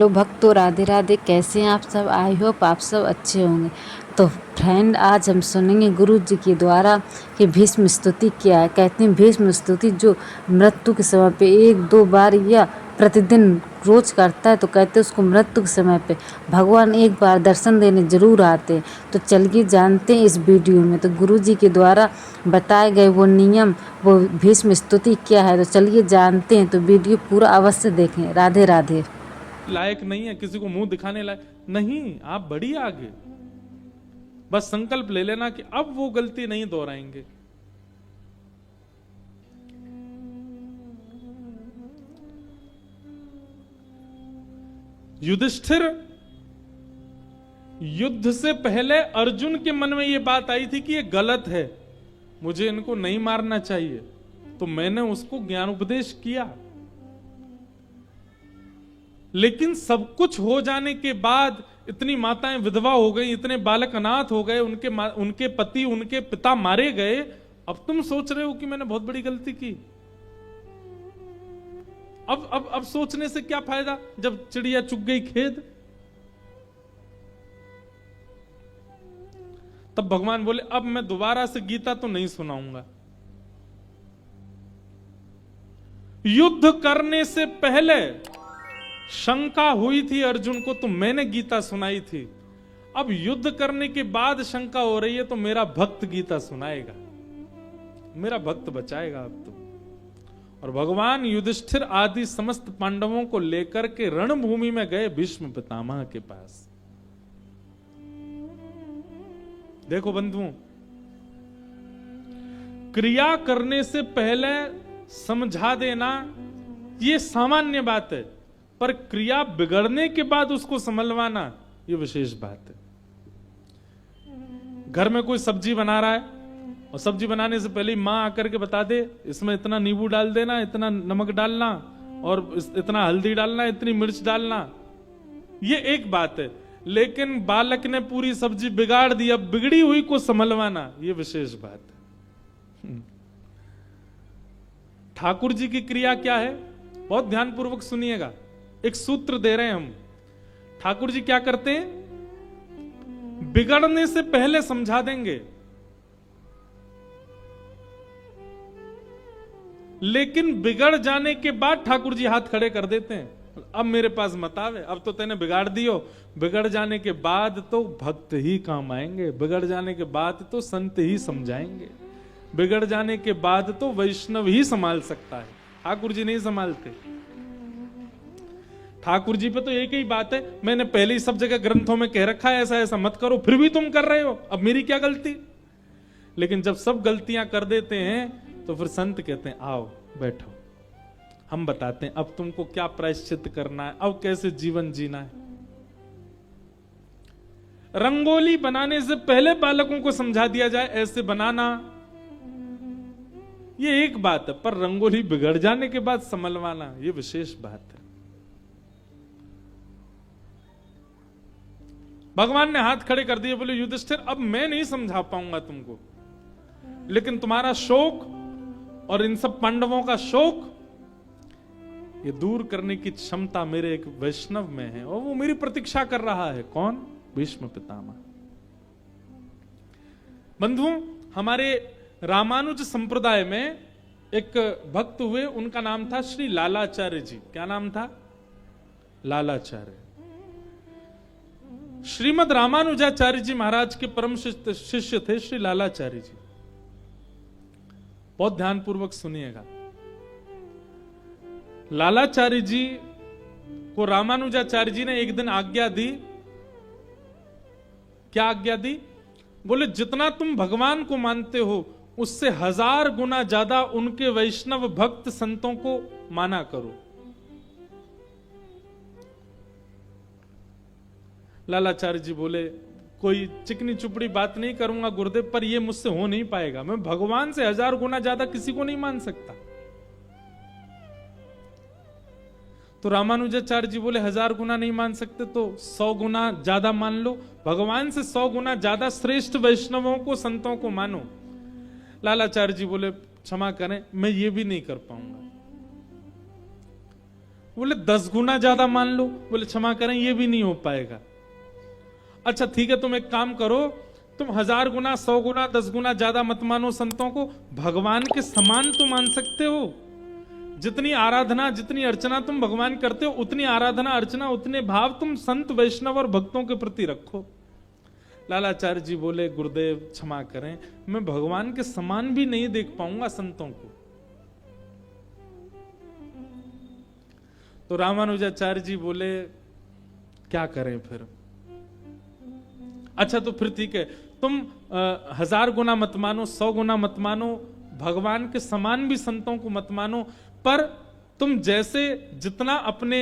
Hello भक्तों, राधे राधे। कैसे हैं आप सब? आई होप आप सब अच्छे होंगे। तो फ्रेंड, आज हम सुनेंगे गुरु जी के द्वारा कि भीष्म स्तुति क्या है। कहते हैं भीष्म स्तुति जो मृत्यु के समय पे 1-2 बार या प्रतिदिन रोज करता है तो कहते हैं उसको मृत्यु के समय पे भगवान एक बार दर्शन देने जरूर आते हैं। तो चलिए जानते हैं इस वीडियो में। तो गुरु जी के द्वारा बताए गए वो नियम, वो भीष्म स्तुति क्या है, तो चलिए जानते हैं। तो वीडियो पूरा अवश्य देखें। राधे राधे। लायक नहीं है, किसी को मुंह दिखाने लायक नहीं। आप बढ़िए आगे, बस संकल्प ले लेना कि अब वो गलती नहीं दोहराएंगे। युधिष्ठिर, युद्ध से पहले अर्जुन के मन में यह बात आई थी कि ये गलत है, मुझे इनको नहीं मारना चाहिए। तो मैंने उसको ज्ञान उपदेश किया। लेकिन सब कुछ हो जाने के बाद इतनी माताएं विधवा हो गई, इतने बालक अनाथ हो गए, उनके पति, उनके पिता मारे गए। अब तुम सोच रहे हो कि मैंने बहुत बड़ी गलती की। अब सोचने से क्या फायदा जब चिड़िया चुग गई खेत। तब भगवान बोले अब मैं दोबारा से गीता तो नहीं सुनाऊंगा। युद्ध करने से पहले शंका हुई थी अर्जुन को तो मैंने गीता सुनाई थी। अब युद्ध करने के बाद शंका हो रही है तो मेरा भक्त गीता सुनाएगा, मेरा भक्त बचाएगा अब तो। और भगवान युधिष्ठिर आदि समस्त पांडवों को लेकर के रणभूमि में गए भीष्म पितामह के पास। देखो बंधुओं, क्रिया करने से पहले समझा देना ये सामान्य बात है, पर क्रिया बिगड़ने के बाद उसको संभलवाना ये विशेष बात है। घर में कोई सब्जी बना रहा है और सब्जी बनाने से पहले मां आकर के बता दे इसमें इतना नींबू डाल देना, इतना नमक डालना और इतना हल्दी डालना, इतनी मिर्च डालना, ये एक बात है। लेकिन बालक ने पूरी सब्जी बिगाड़ दी, अब बिगड़ी हुई को संभलवाना ये विशेष बात है। ठाकुर जी की क्रिया क्या है, बहुत ध्यानपूर्वक सुनिएगा। एक सूत्र दे रहे हैं हम। ठाकुर जी क्या करते हैं, बिगड़ने से पहले समझा देंगे, लेकिन बिगड़ जाने के बाद ठाकुर जी हाथ खड़े कर देते हैं। अब मेरे पास मत आवे, अब तो तेने बिगाड़ दियो। बिगड़ जाने के बाद तो भक्त ही काम आएंगे, बिगड़ जाने के बाद तो संत ही समझाएंगे, बिगड़ जाने के बाद तो वैष्णव ही संभाल सकता है, ठाकुर जी नहीं संभालते। ठाकुर जी पे तो एक ही बात है, मैंने पहले ही सब जगह ग्रंथों में कह रखा है ऐसा ऐसा मत करो, फिर भी तुम कर रहे हो, अब मेरी क्या गलती। लेकिन जब सब गलतियां कर देते हैं तो फिर संत कहते हैं आओ बैठो, हम बताते हैं अब तुमको क्या प्रायश्चित करना है, अब कैसे जीवन जीना है। रंगोली बनाने से पहले बालकों को समझा दिया जाए ऐसे बनाना, ये एक बात है, पर रंगोली बिगड़ जाने के बाद संभलवाना ये विशेष बात है। भगवान ने हाथ खड़े कर दिए, बोले युधिष्ठिर अब मैं नहीं समझा पाऊंगा तुमको, लेकिन तुम्हारा शोक और इन सब पांडवों का शोक ये दूर करने की क्षमता मेरे एक वैष्णव में है, और वो मेरी प्रतीक्षा कर रहा है। कौन? भीष्म पितामह। बंधुओं, हमारे रामानुज संप्रदाय में एक भक्त हुए, उनका नाम था श्री लालाचार्य जी। क्या नाम था? लालाचार्य। श्रीमद रामानुजाचार्य जी महाराज के परम शिष्य थे श्री लालाचार्य जी। बहुत ध्यानपूर्वक सुनिएगा। लालाचार्य जी को रामानुजाचार्य जी ने एक दिन आज्ञा दी। क्या आज्ञा दी? बोले जितना तुम भगवान को मानते हो उससे 1000 गुना ज्यादा उनके वैष्णव भक्त संतों को माना करो। लालाचार्य जी बोले कोई चिकनी चुपड़ी बात नहीं करूंगा गुरुदेव, पर यह मुझसे हो नहीं पाएगा, मैं भगवान से 1000 गुना ज्यादा किसी को नहीं मान सकता। तो रामानुजाचार्य जी बोले 1000 गुना नहीं मान सकते तो 100 गुना ज्यादा मान लो, भगवान से 100 गुना ज्यादा श्रेष्ठ वैष्णवों को, संतों को मानो। लालाचार्य जी बोले क्षमा करें, मैं ये भी नहीं कर पाऊंगा। बोले 10 गुना ज्यादा मान लो। बोले क्षमा करें, ये भी नहीं हो पाएगा। अच्छा ठीक है, तुम एक काम करो, तुम 1000 गुना, 100 गुना, 10 गुना ज्यादा मत मानो संतों को, भगवान के समान तो मान सकते हो। जितनी आराधना, जितनी अर्चना तुम भगवान करते हो, उतनी आराधना अर्चना, उतने भाव तुम संत वैष्णव और भक्तों के प्रति रखो। लालाचार्य जी बोले गुरुदेव क्षमा करें, मैं भगवान के समान भी नहीं देख पाऊंगा संतों को। तो रामानुजाचार्य जी बोले क्या करें फिर? अच्छा तो फिर ठीक है, तुम 1000 गुना मत मानो, 100 गुना मत मानो, भगवान के समान भी संतों को मत मानो, पर तुम जैसे जितना अपने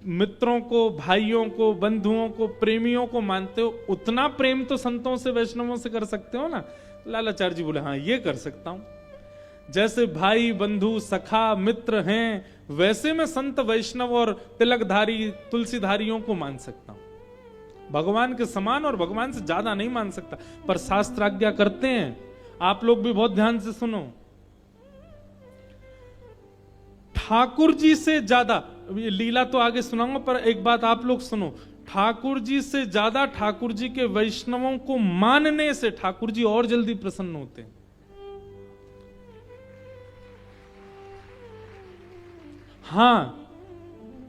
मित्रों को, भाइयों को, बंधुओं को, प्रेमियों को मानते हो, उतना प्रेम तो संतों से, वैष्णवों से कर सकते हो ना? लालाचार्य जी बोले हाँ ये कर सकता हूं। जैसे भाई बंधु सखा मित्र हैं, वैसे मैं संत वैष्णव और तिलकधारी तुलसीधारियों को मान सकता हूं। भगवान के समान और भगवान से ज्यादा नहीं मान सकता, पर शास्त्र आज्ञा करते हैं। आप लोग भी बहुत ध्यान से सुनो, ठाकुर जी से ज्यादा, ये लीला तो आगे सुनाऊंगा, पर एक बात आप लोग सुनो, ठाकुर जी से ज्यादा ठाकुर जी के वैष्णवों को मानने से ठाकुर जी और जल्दी प्रसन्न होते हैं। हाँ,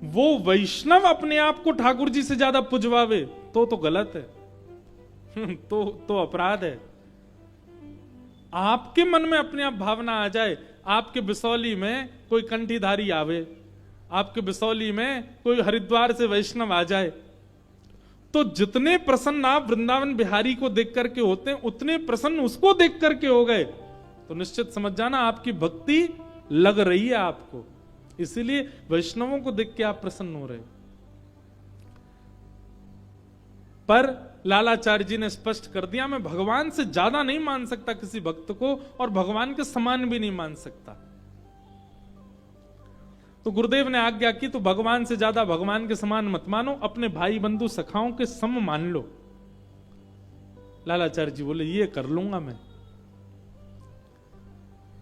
वो वैष्णव अपने आप को ठाकुर जी से ज्यादा पुजवावे तो गलत है। तो अपराध है। आपके मन में अपने आप भावना आ जाए, आपके बिसौली में कोई कंठीधारी आवे, आपके बिसौली में कोई हरिद्वार से वैष्णव आ जाए, तो जितने प्रसन्न आप वृंदावन बिहारी को देख करके होते हैं, उतने प्रसन्न उसको देख करके हो गए, तो निश्चित समझ जाना आपकी भक्ति लग रही है आपको। इसीलिए वैष्णवों को देख के आप प्रसन्न हो रहे। पर लालाचार्य जी ने स्पष्ट कर दिया, मैं भगवान से ज्यादा नहीं मान सकता किसी भक्त को, और भगवान के समान भी नहीं मान सकता। तो गुरुदेव ने आज्ञा की, तो भगवान से ज्यादा भगवान के समान मत मानो, अपने भाई बंधु सखाओं के सम मान लो। लालाचार्य जी बोले ये कर लूंगा मैं।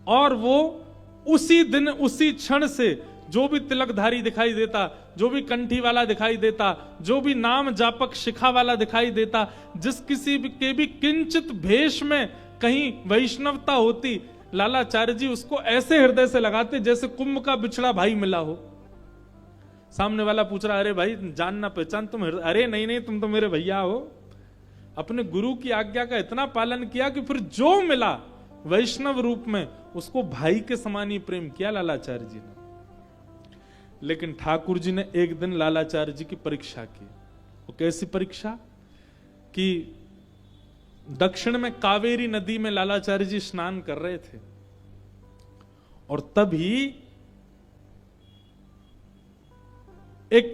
और वो उसी दिन उसी क्षण से जो भी तिलकधारी दिखाई देता, जो भी कंठी वाला दिखाई देता, जो भी नाम जापक शिखा वाला दिखाई देता, जिस किसी के भी किंचित भेष में कहीं वैष्णवता होती, लालाचार्य जी उसको ऐसे हृदय से लगाते जैसे कुंभ का बिछड़ा भाई मिला हो। सामने वाला पूछ रहा, अरे भाई जान ना पहचान तुम? अरे नहीं तुम तो मेरे भैया हो। अपने गुरु की आज्ञा का इतना पालन किया कि फिर जो मिला वैष्णव रूप में उसको भाई के समान ही प्रेम किया लालाचार्य जी ने। लेकिन ठाकुर जी ने एक दिन लालाचार्य जी की परीक्षा की। वो कैसी परीक्षा? कि दक्षिण में कावेरी नदी में लालाचार्य जी स्नान कर रहे थे, और तभी एक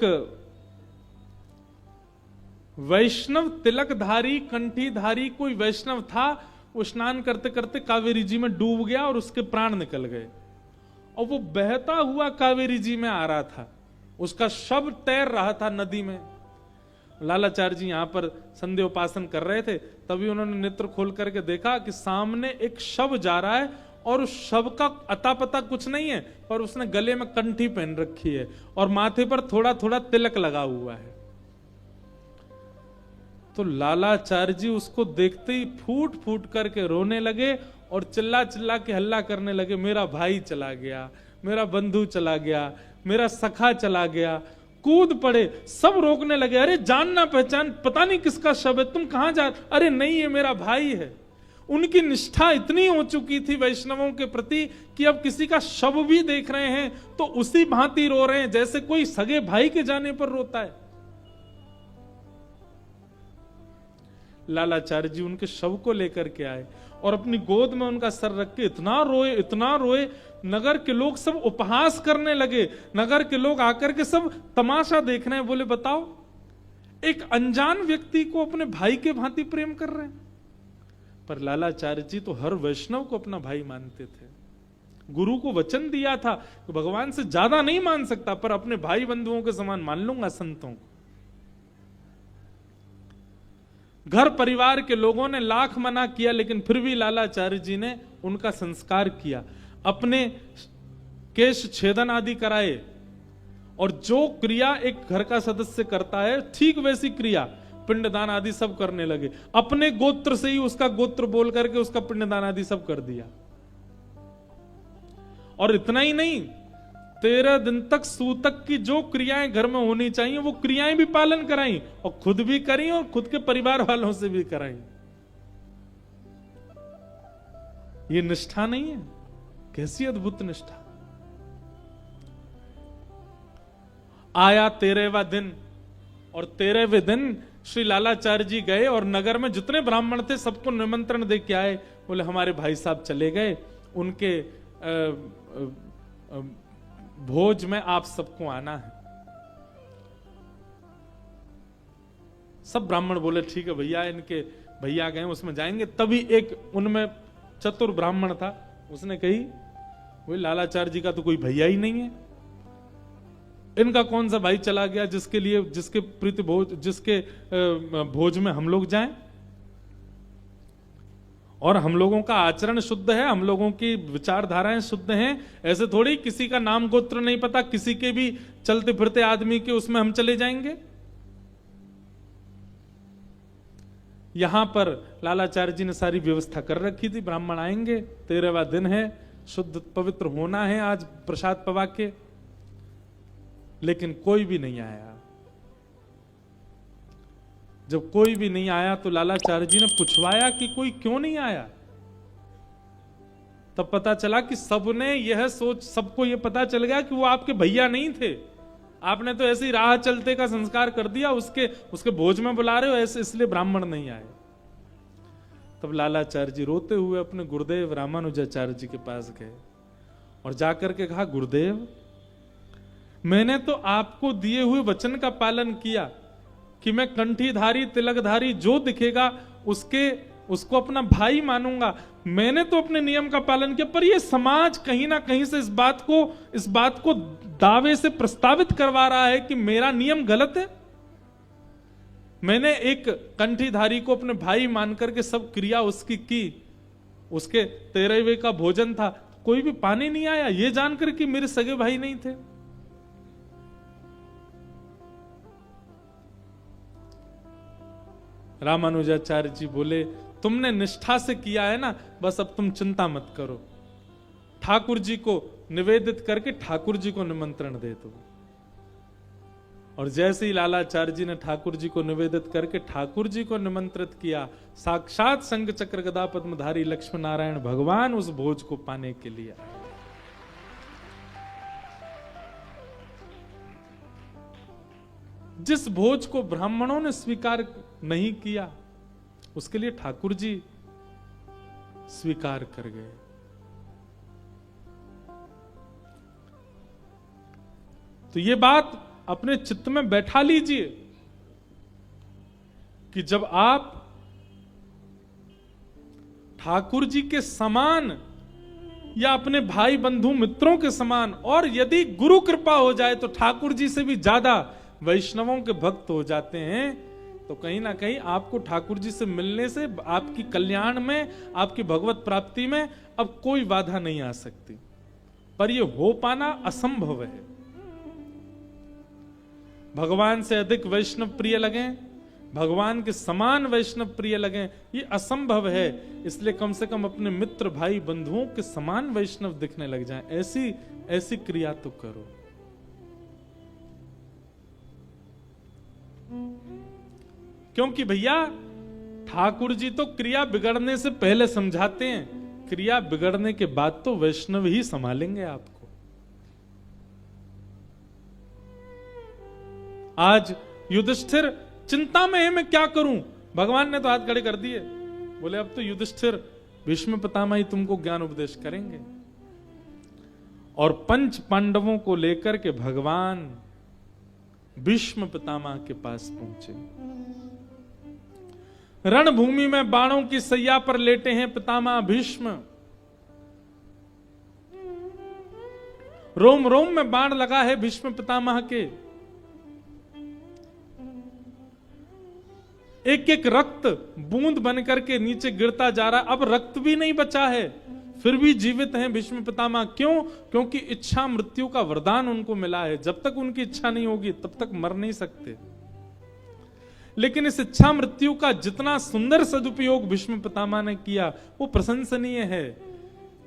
वैष्णव तिलकधारी कंठीधारी कोई वैष्णव था, वो स्नान करते करते कावेरी जी में डूब गया और उसके प्राण निकल गए। और वो बहता हुआ कावेरी जी में आ रहा था, उसका शव तैर रहा था नदी में। लालाचार्य जी यहां पर संध्या उपासन कर रहे थे, तभी उन्होंने नेत्र खोल करके देखा कि सामने एक शव जा रहा है, और उस शव का अता पता कुछ नहीं है, पर उसने गले में कंठी पहन रखी है और माथे पर थोड़ा थोड़ा तिलक लगा हुआ है। तो लालाचार्य जी उसको देखते ही फूट फूट करके रोने लगे और चिल्ला चिल्ला के हल्ला करने लगे, मेरा भाई चला गया, मेरा बंधु चला गया, मेरा सखा चला गया। कूद पड़े, सब रोकने लगे, अरे जान ना पहचान, पता नहीं किसका शव है, तुम कहां जा? अरे नहीं, ये मेरा भाई है। उनकी निष्ठा इतनी हो चुकी थी वैष्णवों के प्रति कि अब किसी का शव भी देख रहे हैं तो उसी भांति रो रहे हैं जैसे कोई सगे भाई के जाने पर रोता है। लालाचार्य जी उनके शव को लेकर के आए और अपनी गोद में उनका सर रख के इतना रोए, नगर के लोग सब उपहास करने लगे। नगर के लोग आकर के सब तमाशा देख रहे हैं। बोले बताओ, एक अनजान व्यक्ति को अपने भाई के भांति प्रेम कर रहे हैं। पर लालाचार्य जी तो हर वैष्णव को अपना भाई मानते थे। गुरु को वचन दिया था कि भगवान से ज्यादा नहीं मान सकता, पर अपने भाई बंधुओं के समान मान लूंगा संतों को। घर परिवार के लोगों ने लाख मना किया, लेकिन फिर भी लालाचार्य जी ने उनका संस्कार किया, अपने केश छेदन आदि कराए और जो क्रिया एक घर का सदस्य करता है, ठीक वैसी क्रिया पिंडदान आदि सब करने लगे। अपने गोत्र से ही उसका गोत्र बोल करके उसका पिंडदान आदि सब कर दिया। और इतना ही नहीं, 13 दिन तक सूतक की जो क्रियाएं घर में होनी चाहिए वो क्रियाएं भी पालन कराई, और खुद भी करी और खुद के परिवार वालों से भी कराई। ये निष्ठा नहीं है? कैसी अद्भुत निष्ठा। आया 13वां दिन, और 13वें दिन श्री लालाचार्य जी गए और नगर में जितने ब्राह्मण थे सबको निमंत्रण दे के आए। बोले हमारे भाई साहब चले गए, उनके भोज में आप सबको आना है। सब ब्राह्मण बोले ठीक है भैया, इनके भैया गए उसमें जाएंगे। तभी एक उनमें चतुर ब्राह्मण था, उसने कही वो लालाचार्य जी का तो कोई भैया ही नहीं है, इनका कौन सा भाई चला गया जिसके प्रीति भोज, जिसके भोज में हम लोग जाएं। और हम लोगों का आचरण शुद्ध है, हम लोगों की विचारधाराएं शुद्ध हैं। ऐसे थोड़ी किसी का नाम गोत्र नहीं पता, किसी के भी चलते फिरते आदमी के उसमें हम चले जाएंगे। यहां पर लालाचार्य जी ने सारी व्यवस्था कर रखी थी, ब्राह्मण आएंगे, 13वां दिन है, शुद्ध पवित्र होना है आज प्रसाद पवा के। लेकिन कोई भी नहीं आया। जब कोई भी नहीं आया तो लालाचार्य जी ने पूछवाया कि कोई क्यों नहीं आया। तब पता चला कि सबने यह सोच, सबको यह पता चल गया कि वो आपके भैया नहीं थे, आपने तो ऐसे ही राह चलते का संस्कार कर दिया, उसके भोज में बुला रहे हो ऐसे, इसलिए ब्राह्मण नहीं आए। तब लालाचार्य जी रोते हुए अपने गुरुदेव रामानुजाचार्य जी के पास गए और जाकर के कहा, गुरुदेव मैंने तो आपको दिए हुए वचन का पालन किया कि मैं कंठीधारी तिलकधारी जो दिखेगा उसको अपना भाई मानूंगा। मैंने तो अपने नियम का पालन किया, पर यह समाज कहीं ना कहीं से इस बात को दावे से प्रस्तावित करवा रहा है कि मेरा नियम गलत है। मैंने एक कंठीधारी को अपने भाई मान करके सब क्रिया उसकी की, उसके 13वें का भोजन था, कोई भी पानी नहीं आया, ये जानकर कि मेरे सगे भाई नहीं थे। रामानुजाचार्य जी बोले, तुमने निष्ठा से किया है ना, बस अब तुम चिंता मत करो, ठाकुर जी को निवेदित करके ठाकुर जी को निमंत्रण दे दो। और जैसे ही लालाचार्य जी ने ठाकुर जी को निवेदित करके ठाकुर जी को निमंत्रित किया, साक्षात शंख चक्र गदा पद्मधारी लक्ष्मण नारायण भगवान उस भोज को पाने के लिए आए। जिस भोज को ब्राह्मणों ने स्वीकार नहीं किया, उसके लिए ठाकुर जी स्वीकार कर गए। तो ये बात अपने चित्त में बैठा लीजिए कि जब आप ठाकुर जी के समान या अपने भाई बंधु मित्रों के समान, और यदि गुरु कृपा हो जाए तो ठाकुर जी से भी ज्यादा वैष्णवों के भक्त हो जाते हैं, तो कहीं ना कहीं आपको ठाकुर जी से मिलने से आपकी कल्याण में, आपकी भगवत प्राप्ति में अब कोई बाधा नहीं आ सकती। पर यह हो पाना असंभव है। भगवान से अधिक वैष्णव प्रिय लगें, भगवान के समान वैष्णव प्रिय लगें, ये असंभव है। इसलिए कम से कम अपने मित्र भाई बंधुओं के समान वैष्णव दिखने लग जाएं, ऐसी क्रिया तो करो। क्योंकि भैया ठाकुर जी तो क्रिया बिगड़ने से पहले समझाते हैं, क्रिया बिगड़ने के बाद तो वैष्णव ही संभालेंगे आपको। आज युधिष्ठिर चिंता में है, मैं क्या करूं? भगवान ने तो हाथ खड़े कर दिए, बोले अब तो युधिष्ठिर भीष्म पितामह ही तुमको ज्ञान उपदेश करेंगे। और 5 पांडवों को लेकर के भगवान भीष्म पितामह के पास पहुंचे। रणभूमि में बाणों की सैया पर लेटे हैं पितामह भीष्म। रोम रोम में बाण लगा है भीष्म पितामह के। एक एक रक्त बूंद बनकर के नीचे गिरता जा रहा, अब रक्त भी नहीं बचा है। फिर भी जीवित हैं भीष्म पितामह। क्यों? क्योंकि इच्छा मृत्यु का वरदान उनको मिला है। जब तक उनकी इच्छा नहीं होगी तब तक मर नहीं सकते। लेकिन इस इच्छा मृत्यु का जितना सुंदर सदुपयोग भीष्म पितामह ने किया वो प्रशंसनीय है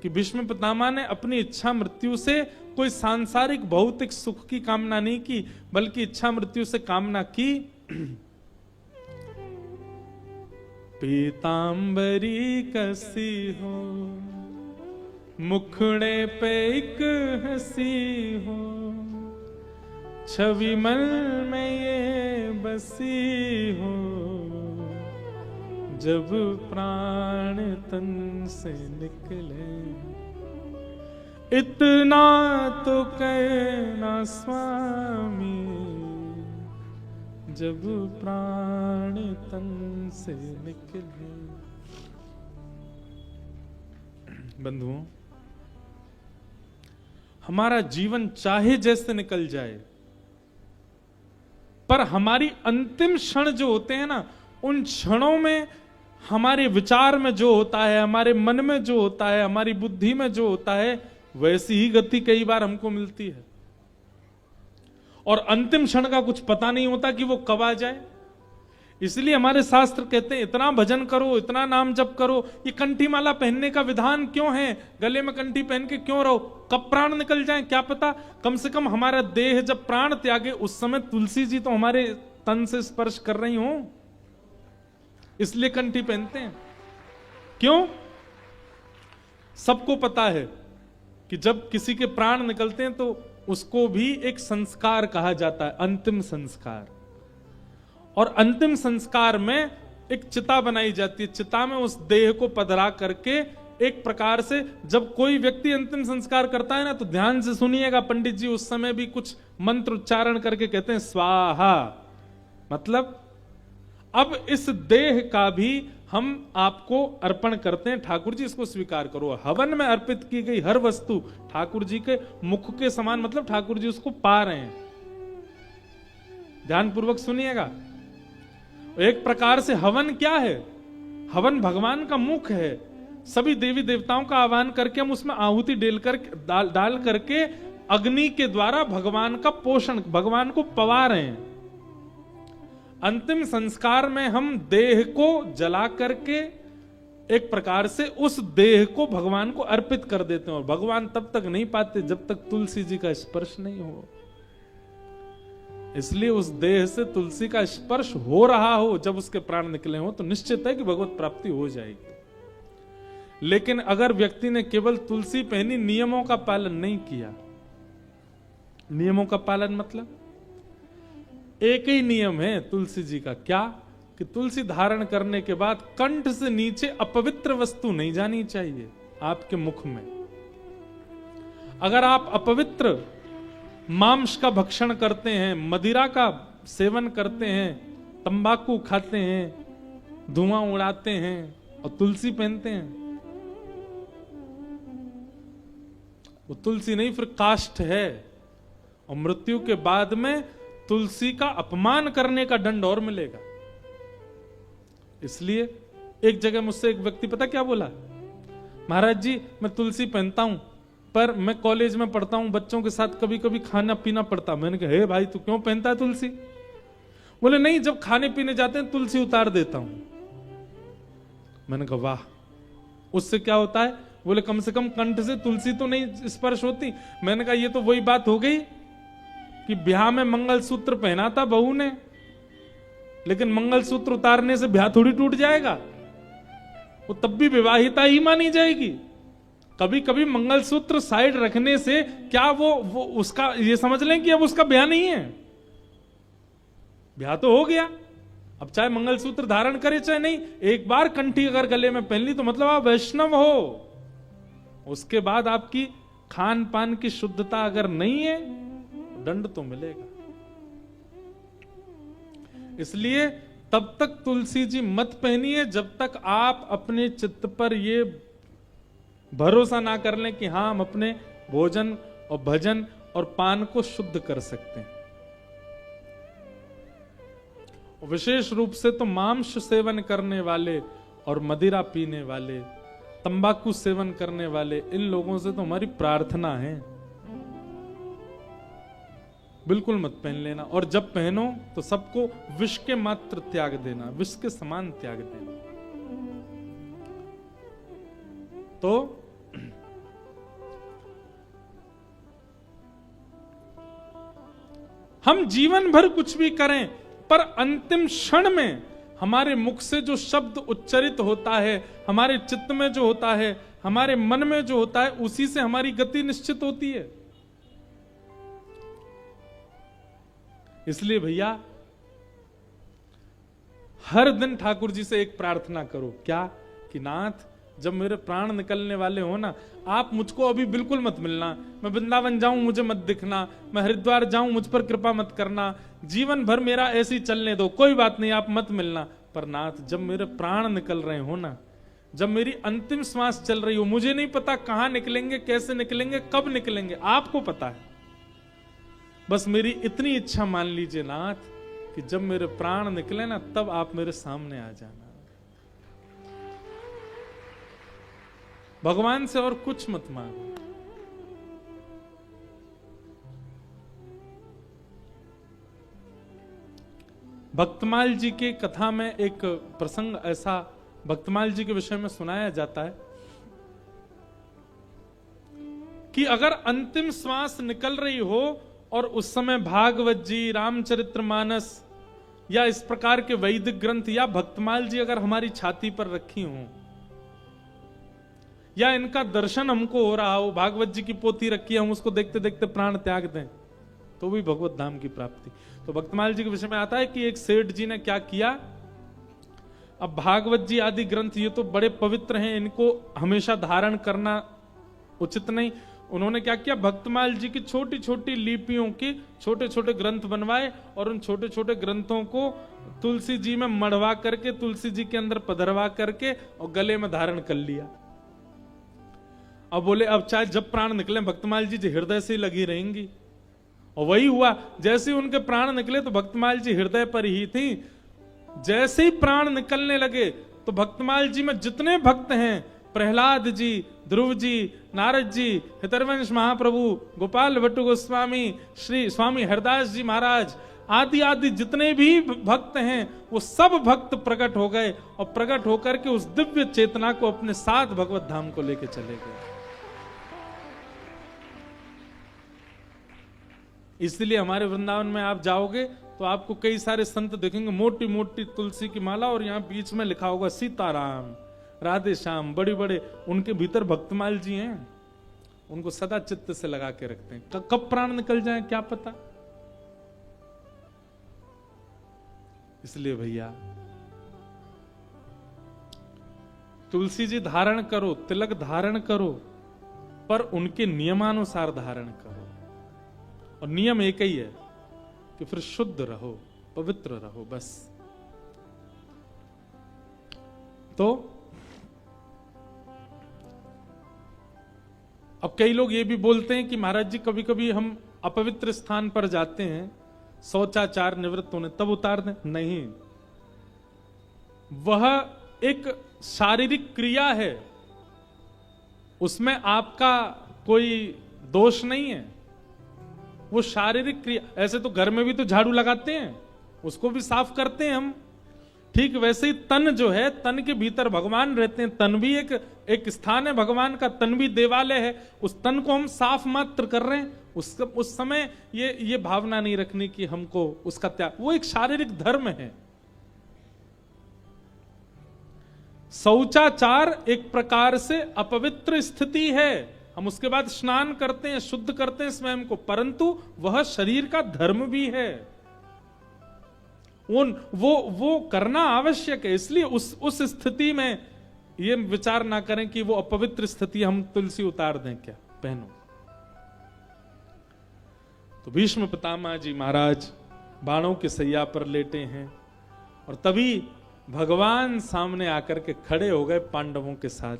कि भीष्म पितामह ने अपनी इच्छा मृत्यु से कोई सांसारिक भौतिक सुख की कामना नहीं की, बल्कि इच्छा मृत्यु से कामना की पीतांबरी कसी हो, मुखड़े पे एक हंसी हो, छवि मन में ये बसी हो, जब प्राण तन से निकले। इतना तो कहना स्वामी, जब प्राण तन से निकले। बंधुओं, हमारा जीवन चाहे जैसे निकल जाए, पर हमारी अंतिम क्षण जो होते हैं ना, उन क्षणों में हमारे विचार में जो होता है, हमारे मन में जो होता है, हमारी बुद्धि में जो होता है, वैसी ही गति कई बार हमको मिलती है। और अंतिम क्षण का कुछ पता नहीं होता कि वो कब आ जाए। इसलिए हमारे शास्त्र कहते हैं इतना भजन करो, इतना नाम जप करो। ये कंठी माला पहनने का विधान क्यों है? गले में कंठी पहन के क्यों रहो? कब प्राण निकल जाए क्या पता। कम से कम हमारा देह जब प्राण त्यागे उस समय तुलसी जी तो हमारे तन से स्पर्श कर रही हो, इसलिए कंठी पहनते हैं। क्यों? सबको पता है कि जब किसी के प्राण निकलते हैं तो उसको भी एक संस्कार कहा जाता है, अंतिम संस्कार। और अंतिम संस्कार में एक चिता बनाई जाती है। चिता में उस देह को पधरा करके एक प्रकार से जब कोई व्यक्ति अंतिम संस्कार करता है ना, तो ध्यान से सुनिएगा, पंडित जी उस समय भी कुछ मंत्र उच्चारण करके कहते हैं स्वाहा, मतलब अब इस देह का भी हम आपको अर्पण करते हैं, ठाकुर जी इसको स्वीकार करो। हवन में अर्पित की गई हर वस्तु ठाकुर जी के मुख के समान, मतलब ठाकुर जी उसको पा रहे हैं। ध्यान पूर्वक सुनिएगा। एक प्रकार से हवन क्या है? हवन भगवान का मुख है। सभी देवी देवताओं का आह्वान करके हम उसमें आहुति डाल करके अग्नि के द्वारा भगवान का पोषण, भगवान को पवा रहे हैं। अंतिम संस्कार में हम देह को जला करके एक प्रकार से उस देह को भगवान को अर्पित कर देते हैं। और भगवान तब तक नहीं पाते जब तक तुलसी जी का स्पर्श नहीं हो। इसलिए उस देह से तुलसी का स्पर्श हो रहा हो जब उसके प्राण निकले हो, तो निश्चित है कि भगवत प्राप्ति हो जाएगी। लेकिन अगर व्यक्ति ने केवल तुलसी पहनी, नियमों का पालन नहीं किया, नियमों का पालन मतलब एक ही नियम है तुलसी जी का, क्या? कि तुलसी धारण करने के बाद कंठ से नीचे अपवित्र वस्तु नहीं जानी चाहिए आपके मुख में। अगर आप अपवित्र मांस का भक्षण करते हैं, मदिरा का सेवन करते हैं, तंबाकू खाते हैं, धुआं उड़ाते हैं और तुलसी पहनते हैं, वो तुलसी नहीं फिर काष्ठ है। और मृत्यु के बाद में तुलसी का अपमान करने का दंड और मिलेगा। इसलिए एक जगह मुझसे एक व्यक्ति पता क्या बोला, महाराज जी मैं तुलसी पहनता हूं पर मैं कॉलेज में पढ़ता हूं, बच्चों के साथ कभी कभी खाना पीना पड़ता। मैंने कहा हे भाई तू क्यों पहनता है तुलसी? बोले नहीं, जब खाने पीने जाते हैं तुलसी उतार देता हूं। मैंने कहा वाह, उससे क्या होता है? बोले कम से कम कंठ से तुलसी तो नहीं स्पर्श होती। मैंने कहा ये तो वही बात हो गई कि ब्याह में मंगलसूत्र पहना था बहू ने, लेकिन मंगलसूत्र उतारने से ब्याह थोड़ी टूट जाएगा, वो तब भी विवाहिता ही मानी जाएगी। कभी कभी मंगलसूत्र साइड रखने से क्या वो उसका ये समझ लें कि अब उसका ब्याह नहीं है, ब्याह तो हो गया। अब चाहे मंगलसूत्र धारण करे चाहे नहीं, एक बार कंठी अगर गले में पहन ली तो मतलब आप वैष्णव हो। उसके बाद आपकी खान पान की शुद्धता अगर नहीं है, दंड तो मिलेगा। इसलिए तब तक तुलसी जी मत पहनिए जब तक आप अपने चित्त पर ये भरोसा ना कर लें कि हाँ हम अपने भोजन और भजन और पान को शुद्ध कर सकते हैं। विशेष रूप से तो मांस सेवन करने वाले और मदिरा पीने वाले तंबाकू सेवन करने वाले इन लोगों से तो हमारी प्रार्थना है, बिल्कुल मत पहन लेना, और जब पहनो तो सबको विष के मात्र त्याग देना, विष के समान त्याग देना। तो हम जीवन भर कुछ भी करें, पर अंतिम क्षण में हमारे मुख से जो शब्द उच्चरित होता है, हमारे चित्त में जो होता है, हमारे मन में जो होता है, उसी से हमारी गति निश्चित होती है। इसलिए भैया हर दिन ठाकुर जी से एक प्रार्थना करो, क्या कि नाथ जब मेरे प्राण निकलने वाले हो ना, आप मुझको अभी बिल्कुल मत मिलना, मैं वृंदावन जाऊं मुझे मत दिखना, मैं हरिद्वार जाऊं मुझ पर कृपा मत करना, जीवन भर मेरा ऐसे ही चलने दो, कोई बात नहीं आप मत मिलना, पर नाथ जब मेरे प्राण निकल रहे हो ना, जब मेरी अंतिम श्वास चल रही हो, मुझे नहीं पता कहां निकलेंगे, कैसे निकलेंगे, कब निकलेंगे, आपको पता है, बस मेरी इतनी इच्छा मान लीजिए नाथ कि जब मेरे प्राण निकले ना तब आप मेरे सामने आ जाना। भगवान से और कुछ मत मांगो। भक्तमाल जी के कथा में एक प्रसंग ऐसा भक्तमाल जी के विषय में सुनाया जाता है कि अगर अंतिम श्वास निकल रही हो और उस समय भागवत जी, रामचरितमानस या इस प्रकार के वैदिक ग्रंथ या भक्तमाल जी अगर हमारी छाती पर रखी हों, या इनका दर्शन हमको हो रहा हो, भागवत जी की पोथी रखी है, हम उसको देखते देखते प्राण त्याग दें, तो भी भगवत धाम की प्राप्ति। तो भक्तमाल जी के विषय में आता है कि एक सेठ जी ने क्या किया, अब भागवत जी आदि ग्रंथ ये तो बड़े पवित्र हैं, इनको हमेशा धारण करना उचित नहीं। उन्होंने क्या किया, भक्तमाल जी की छोटी छोटी लिपियों के छोटे छोटे ग्रंथ बनवाए और उन छोटे छोटे ग्रंथों को तुलसी जी में मढ़वा करके, तुलसी जी के अंदर पधरवा करके और गले में धारण कर लिया। अब बोले अब चाहे जब प्राण निकले भक्तमाल जी हृदय से लगी रहेंगी, और वही हुआ। जैसे ही उनके प्राण निकले तो भक्तमाल जी हृदय पर ही थी। जैसे ही प्राण निकलने लगे तो भक्तमाल जी में जितने भक्त हैं, प्रहलाद जी, ध्रुव जी, नारद जी, हितरवंश महाप्रभु, गोपाल भट्ट गोस्वामी, श्री स्वामी हरदास जी महाराज आदि आदि जितने भी भक्त हैं, वो सब भक्त प्रकट हो गए और प्रकट होकर के उस दिव्य चेतना को अपने साथ भगवत धाम को लेके चले गए। इसलिए हमारे वृंदावन में आप जाओगे तो आपको कई सारे संत देखेंगे, मोटी मोटी तुलसी की माला और यहाँ बीच में लिखा होगा सीताराम, राधे श्याम, बड़े बड़े, उनके भीतर भक्तमाल जी हैं, उनको सदा चित्त से लगा के रखते हैं। कब प्राण निकल जाए क्या पता। इसलिए भैया तुलसी जी धारण करो, तिलक धारण करो, पर उनके नियमानुसार धारण करो, और नियम एक ही है कि फिर शुद्ध रहो, पवित्र रहो, बस। तो अब कई लोग ये भी बोलते हैं कि महाराज जी कभी कभी हम अपवित्र स्थान पर जाते हैं, शौचाचार निवृत्त होने तब उतार दें। नहीं, वह एक शारीरिक क्रिया है, उसमें आपका कोई दोष नहीं है, वो शारीरिक क्रिया। ऐसे तो घर में भी तो झाड़ू लगाते हैं, उसको भी साफ करते हैं हम, ठीक वैसे ही तन जो है, तन के भीतर भगवान रहते हैं, तन भी एक स्थान है भगवान का, तन भी देवालय है, उस तन को हम साफ मात्र कर रहे हैं। उस समय ये भावना नहीं रखनी कि हमको उसका त्याग, वो एक शारीरिक धर्म है। शौचाचार एक प्रकार से अपवित्र स्थिति है, हम उसके बाद स्नान करते हैं, शुद्ध करते हैं स्वयं को, परंतु वह शरीर का धर्म भी है, वो करना आवश्यक है। इसलिए उस स्थिति में ये विचार ना करें कि वो अपवित्र स्थिति, हम तुलसी उतार दें क्या, पहनो। तो भीष्म पितामह जी महाराज बाणों के सैया पर लेटे हैं और तभी भगवान सामने आकर के खड़े हो गए पांडवों के साथ।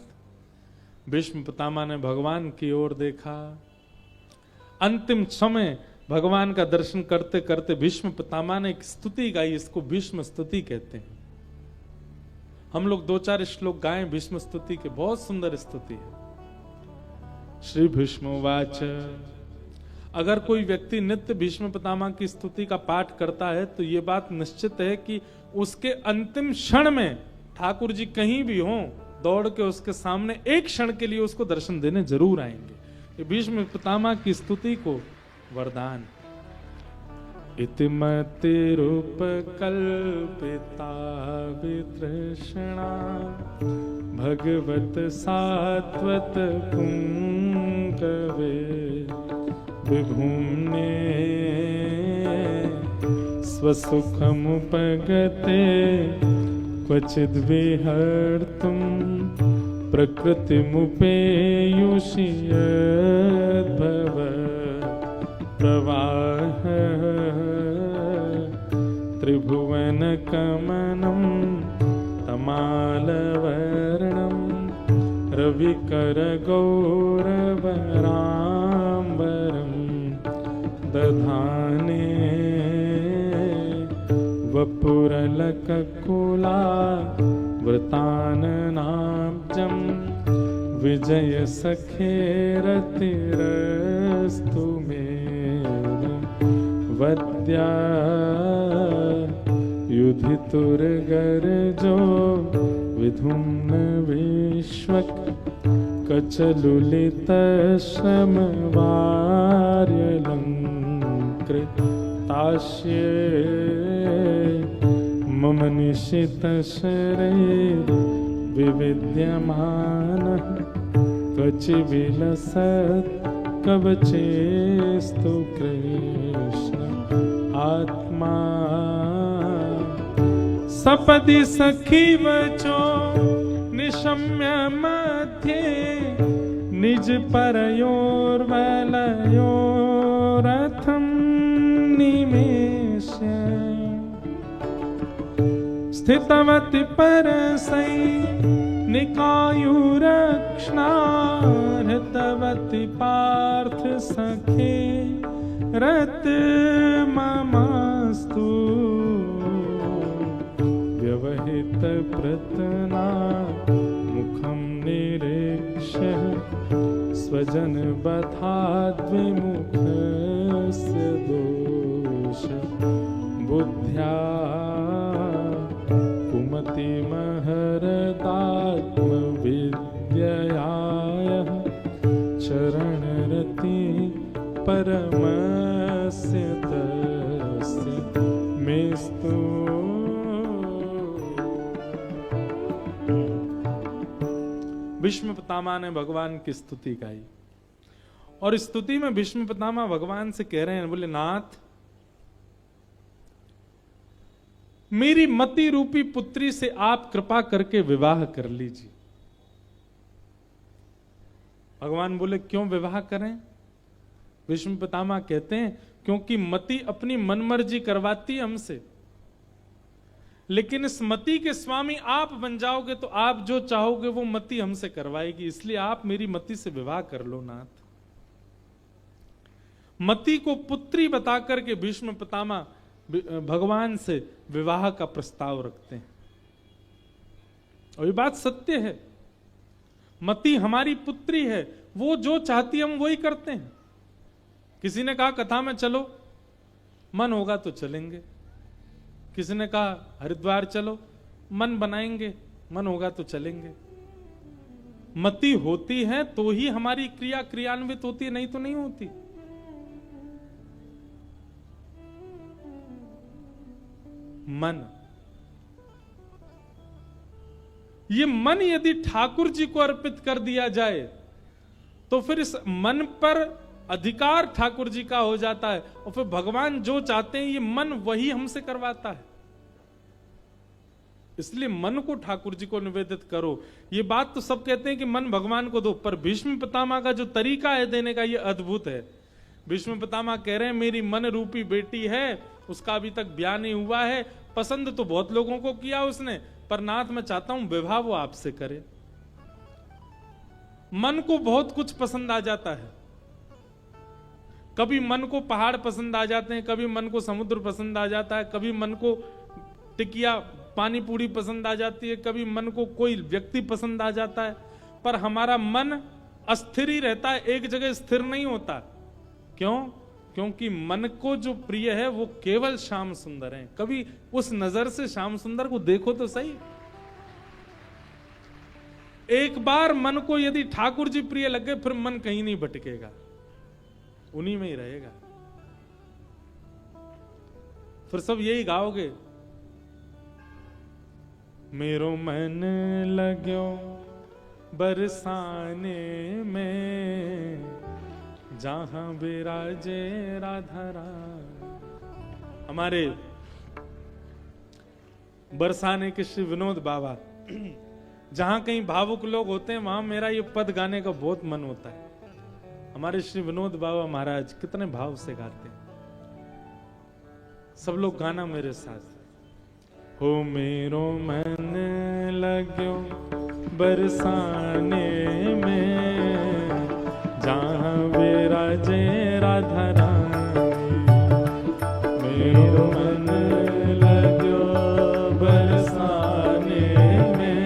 भीष्म पितामह ने भगवान की ओर देखा। अंतिम समय भगवान का दर्शन करते करते भीष्म पितामह ने एक स्तुति गाई, इसको भीष्म स्तुति कहते हैं। हम लोग 2-4 श्लोक गाएं भीष्म स्तुति के, बहुत सुंदर स्तुति है। श्री भीष्मोवाच, अगर कोई व्यक्ति नित्य भीष्म पितामह की स्तुति का पाठ करता है तो ये बात निश्चित है कि उसके अंतिम क्षण में ठाकुर जी कहीं भी हों, दौड़ के उसके सामने एक क्षण के लिए उसको दर्शन देने जरूर आएंगे। ये भीष्म पितामह की स्तुति को वरदान। इति मतिरुपकल्पिता वितृष्णा भगवत सात्वत पुंकवे विभुम्ने स्वसुखमुपगते क्वचिद् विहर्तुं प्रकृतिमुपेयुषि यद्भव प्रवाह त्रिभुवनकमनं तमालवर्णं रविकरगौरवराम्बरं दधाने वपुरलककुला वृताननाब्जं विजयसखेरतिरस्तु मे वद्या युधितुर्गर्जो विधुम्न विश्वक कचलुलितश्रमवार्यलङ्कृतास्ये मम निशितशरे विविद्यमानः क्वचिविलसत् कवचेस्तु कृष्ण आत्मा सपदि सखी वचो निशम्य मध्ये निज परयोर्वलयोरथं निमेष्य स्थितवति परसै निकायुरक्ष्णार्हतवति पार्थ सखे रत ममास्तु व्यवहित प्रतना मुखं निरीक्ष्य स्वजन बधाद्विमुखस्य दोष बुद्ध्या कुमतिमहरदात्मविद्ययाय चरणरति परमस्य तस्य मेस्तु। भीष्म पितामह ने भगवान की स्तुति गाई और स्तुति में भीष्म पितामह भगवान से कह रहे हैं, बोले नाथ मेरी मति रूपी पुत्री से आप कृपा करके विवाह कर लीजिए। भगवान बोले क्यों विवाह करें? भीष्म पितामह कहते हैं क्योंकि मति अपनी मनमर्जी करवाती हमसे, लेकिन इस मति के स्वामी आप बन जाओगे तो आप जो चाहोगे वो मति हमसे करवाएगी, इसलिए आप मेरी मति से विवाह कर लो नाथ। मति को पुत्री बता करके भीष्म पितामह भगवान से विवाह का प्रस्ताव रखते हैं और ये बात सत्य है। मति हमारी पुत्री है, वो जो चाहती हम वही करते हैं। किसी ने कहा कथा में चलो, मन होगा तो चलेंगे। किसी ने कहा हरिद्वार चलो, मन बनाएंगे, मन होगा तो चलेंगे। मति होती है तो ही हमारी क्रिया क्रियान्वित होती है, नहीं तो नहीं होती। मन, ये मन यदि ठाकुर जी को अर्पित कर दिया जाए तो फिर इस मन पर अधिकार ठाकुर जी का हो जाता है और फिर भगवान जो चाहते हैं ये मन वही हमसे करवाता है। इसलिए मन को ठाकुर जी को निवेदित करो। ये बात तो सब कहते हैं कि मन भगवान को दो, पर भीष्म पितामह का जो तरीका है देने का ये अद्भुत है। भीष्म पितामह कह रहे हैं मेरी मन रूपी बेटी है, उसका अभी तक ब्याह नहीं हुआ है, पसंद तो बहुत लोगों को किया उसने, पर नाथ मैं चाहता हूं विवाह वो आपसे करे। मन को बहुत कुछ पसंद आ जाता है, कभी मन को पहाड़ पसंद आ जाते हैं, कभी मन को समुद्र पसंद आ जाता है, कभी मन को टिकिया पानी पूरी पसंद आ जाती है, कभी मन को कोई व्यक्ति पसंद आ जाता है, पर हमारा मन अस्थिर ही रहता है, एक जगह स्थिर नहीं होता। क्यों? क्योंकि मन को जो प्रिय है वो केवल श्याम सुंदर है। कभी उस नजर से श्याम सुंदर को देखो तो सही। एक बार मन को यदि ठाकुर जी प्रिय लग गए, फिर मन कहीं नहीं भटकेगा, उन्हीं में ही रहेगा। फिर सब यही गाओगे, मेरो मन लग्यो बरसाने में, जहां विराजे राधा रानी। हमारे बरसाने के श्री विनोद बाबा, जहां कहीं भावुक लोग होते हैं वहां मेरा ये पद गाने का बहुत मन होता है। हमारे श्री विनोद बाबा महाराज कितने भाव से गाते हैं। सब लोग गाना मेरे साथ। हो मेरो मन लग्यो बरसाने में, जहां विराजे राधा रानी। मेरो मन लग्यो बरसाने में,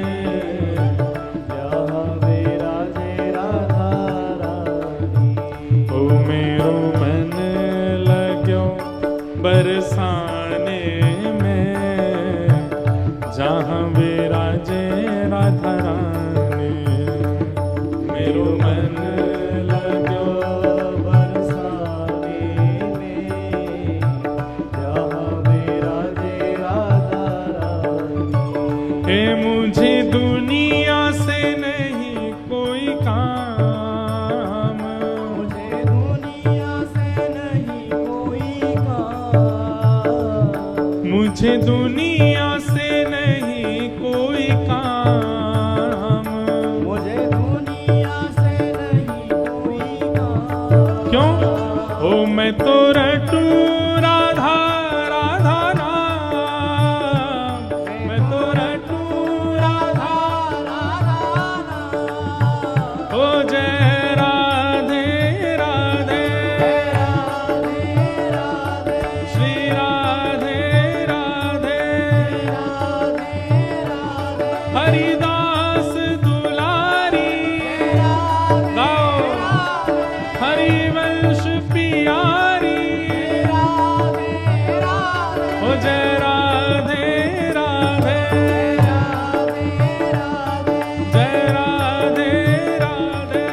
जहाँ विराजे राधा रानी। ओ मेरो मन लग्यो बरसाने में, जहां विराजे राधा रानी। मेरो मन लग्यो बरसाने में, जहाँ विराजे राधा रानी। हे मुझे दुनिया से नहीं कोई काम, मुझे दुनिया से नहीं कोई काम। मुझे दुनिया से नहीं कोई काम। मुझे दुनिया से नहीं कोई काम। क्यों? ओ मैं तो रटू राधा राधा नाम, मैं तो रटू राधा राधा राधा। ओ जय राधे राधे, राधे राधे। श्री राधे राधे, राधे राधे। हरिदास दुलारी गाओ, हरिवंश पियारी। ओ जय राधे राधे, जय राधे राधे।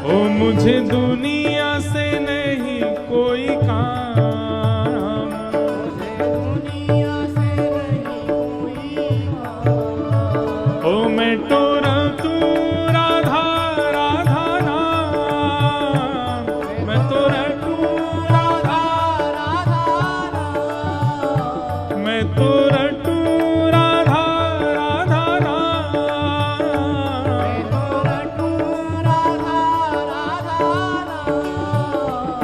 ओ मुझे दुनिया से नहीं कोई काम, दुनिया से नहीं कोई काम। ओ मैं तो रटू राधा राधा नाम, मैं तो रटू राधा, मैं तो रटू राधा राधा नाम।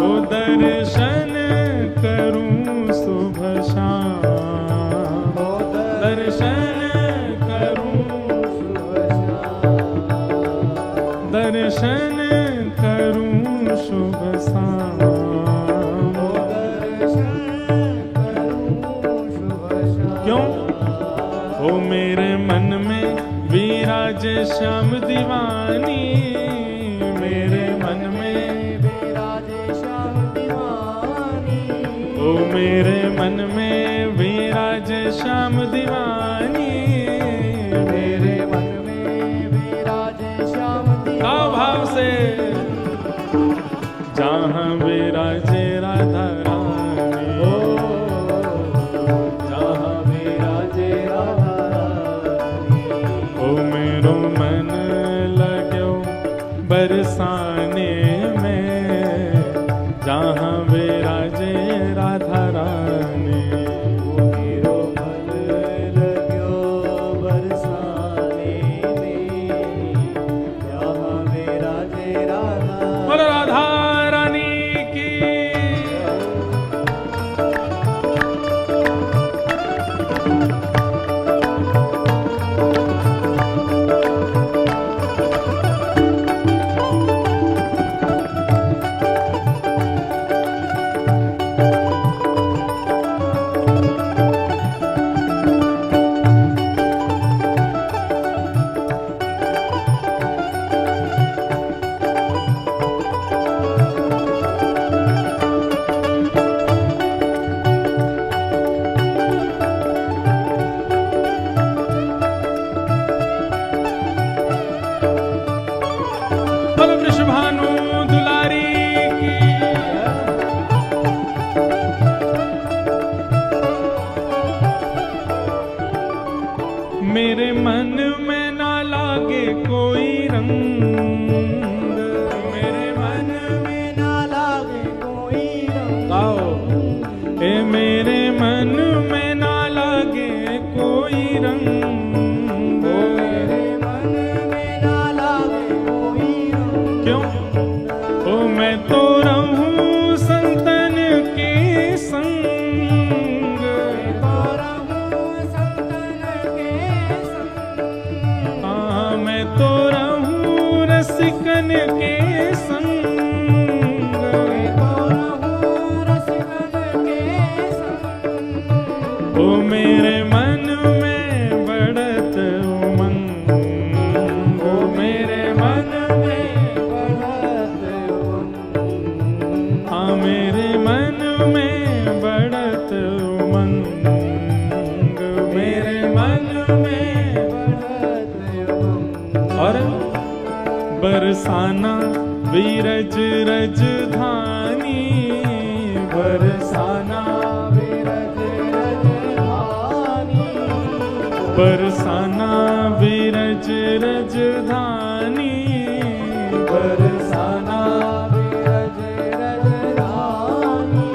ओ दर्शन करूं सुबह शाम, दर्शन करूं, दर्शन करूं शुभ शाम। क्यों? ओ मेरे मन में विराजे श्याम दीवानी, मेरे मन में, विराजे श्याम दीवानी। ओ मेरे मन में विराजे श्याम दीवानी। मेरे मन में विराजे श्याम आओ भाव से, जहां विराजे राधा रानी। जहाँ विराजे राधा रानी। ओ मेरो मन लग्यो बरसाने में, जहां विराजे राधा रानी। मेरो मन लग्यो बरसाने में, जहाँ विराजे राधा। बोलो राधा रानी की मेरे मन में ना लागे कोई रंग, मेरे मन में ना लागे कोई रंग, गाओ ए मेरे मन में ना लागे कोई रंग, मेरे मन में ना लागे कोई रंग, क्यों ओ मैं तो रहूं संतन के संग, तो रहूं संतन के संग, हाँ मैं तो रहूं रसिकन के संग, तो रहूं रसिकन के संग, ओ मेरे मन में बढ़त उमंग, ओ मेरे मन में बढ़त उमंग, हाँ मेरे मन में बढ़त उमंग, मेरे मन में बढ़त उमंग, और बरसाना बीरज रजधानी, बरसाना विरज रजधानी, बरसाना बीरज रजधानी, बरसाना विरज रजधानी,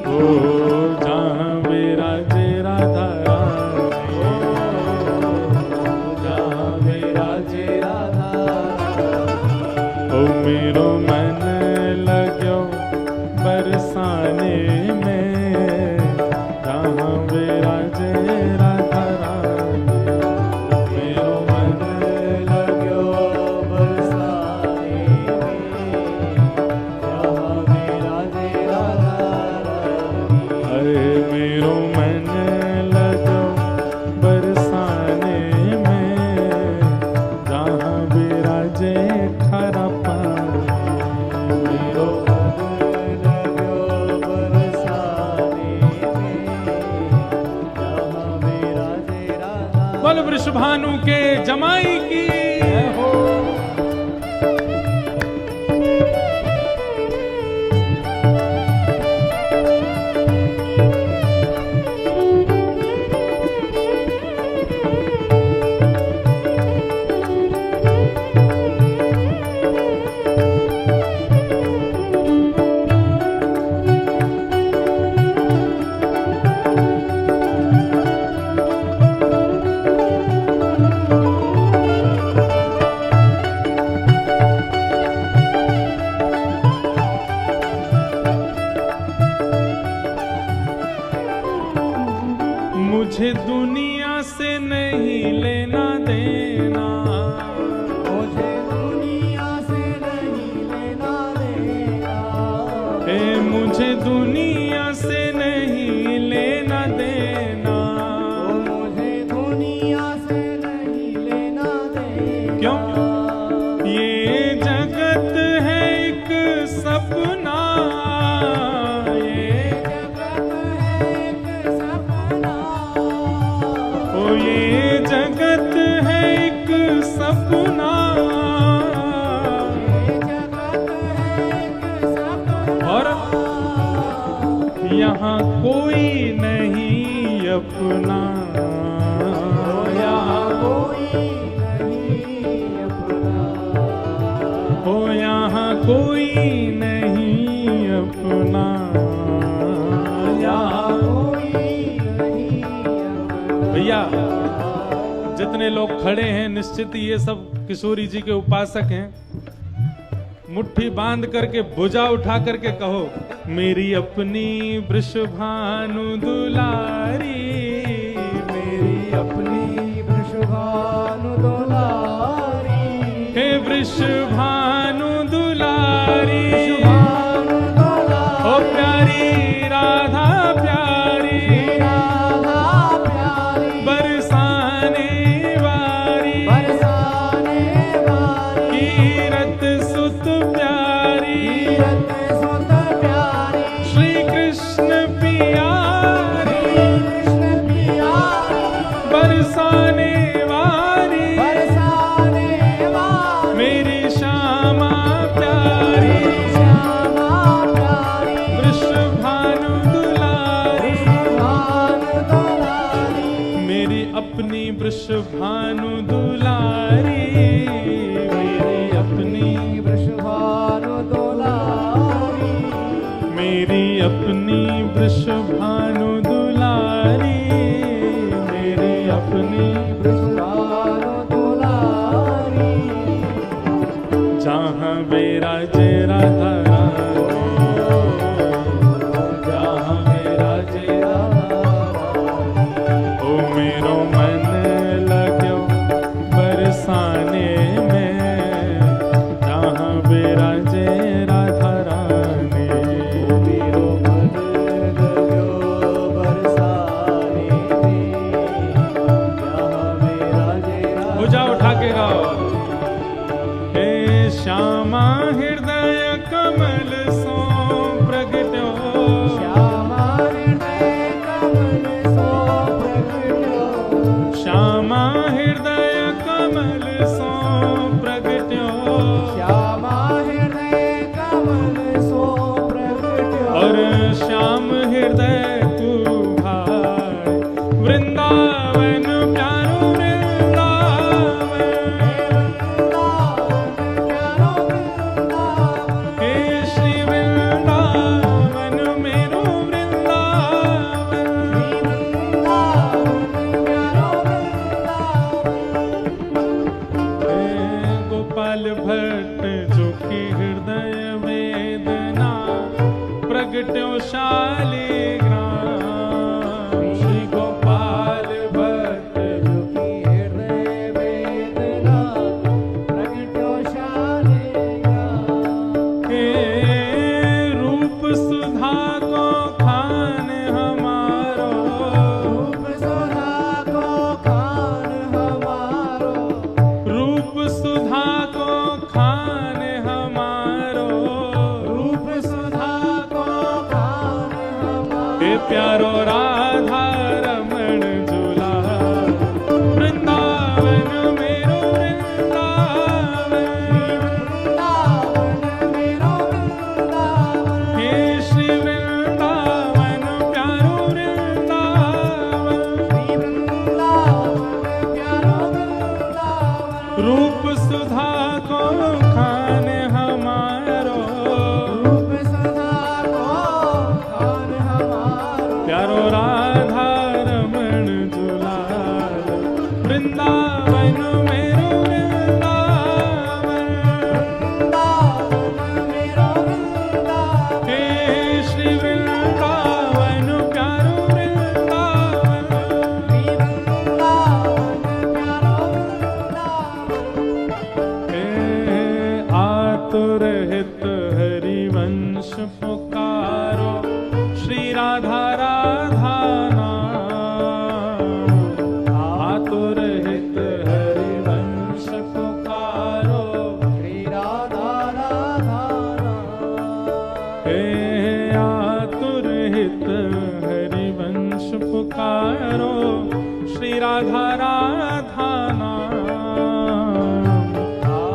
ओ जहाँ विराजे राधा रानी, जहाँ विराजे राधा, ओ मेरो मन लाग्यो बरसाने में, जहाँ विराजे राधा रानी, मेरो मन लाग्यो बरसाने में, जहाँ विराजे राधा रानी, अरे मेरो मन लगो बरसाने में, जहाँ विराजे खरा पानी, मेरो मन लाग्यो बरसाने में, जहाँ विराजे राधा। बोल वृषभानु के जमाई की हो मुझे दुनिया से नहीं लेना देना, मुझे दुनिया से नहीं लेना देना, ए मुझे दुनिया से नहीं लेना देना, मुझे दुनिया से नहीं लेना देना, क्यों ये जगत है एक सपना, ये जगत है एक सपना, ओ ये जगत है एक सपना, और यहाँ कोई नहीं अपना, यहाँ कोई नहीं अपना, ओ यहाँ कोई नहीं अपना, यहाँ कोई नहीं अपना। भैया जितने लोग खड़े हैं निश्चित ही ये सब किशोरी जी के उपासक हैं। मुट्ठी बांध करके भुजा उठा करके कहो, मेरी अपनी वृषभानु दुलारी, मेरी अपनी वृषभानु दुलारी, हे वृषभानु दुलारी, वृषभानु दुलारी, ओ प्यारी राधा प्यारी, राधा प्यारी, बरसाने वारी, बरसाने वारी, कीरत सुत प्यारी, कीरत सुत प्यारी, श्री कृष्ण प्यारी, कृष्ण प्यारी, बरसाने वारी, बरसाने वारी, मेरी शान अपनी वृषभानु दुलारी, मेरी अपनी वृषभानु दुलारी, मेरी अपनी वृषभानु दुलारी, मेरी अपनी वृषभानु दुलारी, जहाँ विराजे राधा रानी, जहाँ विराजे राधा रानी, ओ मेरो मन लाग्यो बरसाने में, जहाँ विराजे राधा रानी, मेरो मन लाग्यो बरसाने में, जहाँ विराजे राधा। भुजा उठा के गाओ। हे श्यामा हृदय कमल सो प्रगट्यो, श्यामा हृदय कमल सो प्रगट्यो, श्यामा हृदय कमल सो प्रगट्यो, श्यामा हृदय कमल सो प्रगट्यो, और श्याम हृदय तू भाई वृंदावन प्यारो वृंदावन, हे श्री वृंदावन मेरो वृंदावन, हे गोपाल भट्ट जो की हृदय वेदना प्रगट्यो शालिग्राम, श्री गोपाल भट्ट जो की हृदय वेदना प्रगट्यो शालिग्राम, हे रूप सुधा को खान हमारो, रूप सुधा को खान हमारो, रूप सुधा को खान हमारो, रूप सुधा को खान हमारो, हे प्यारो राधा रमण झूला वृंदावन मेरो वृंदावन, वृंदावन मेरो वृंदावन, हे श्री वृंदावन प्यारो वृंदावन, श्री वृंदावन प्यारो वृंदावन, रूप सुधा को खान हमारो, रूप सुधा को खान हमारो, प्यारो राधा रमण झूला वृंदावन मेरो वृंदावन, वृंदावन मेरो वृंदावन, हे श्री वृंदावन प्यारो वृंदावन, श्री वृंदावन प्यारो वृंदावन, हे आतुर हित हरिवंश पुकारो, श्री राधा राधा नाम, आतुर हित हरिवंश पुकारो, श्री राधा राधा नाम, हे आतुर हित हरिवंश पुकारो, श्री राधा राधा नाम,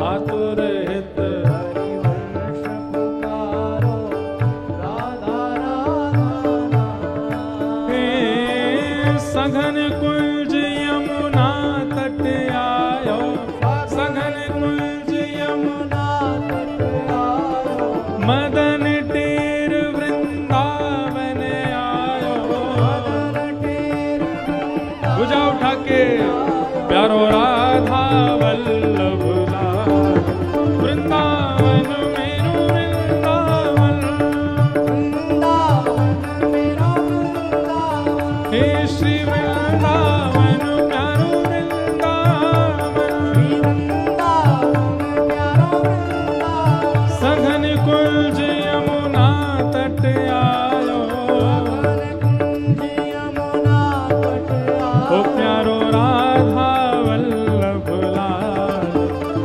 आतुर हित हरिवंश पुकारो, राधा राधा नाम, हे सघन कुंज यमुना तट आयो, सघन कुंज यमुना तट आयो, मदन टेर वृंदावन आयो, मदन टेर वृंदावन, भुजा उठा के प्यारो राधा वल्लभ लाल, वृंदावन मेरो वृंदावन, वृंदावन मेरो वृंदावन, हे श्री वृंदावन प्यारो वृंदावन, श्री वृंदावन प्यारो वृंदावन, सघन कुंज यमुना तट आयो, मदन कुंज यमुना तट ओ आयो, प्यारो राधा वल्लभ लाल,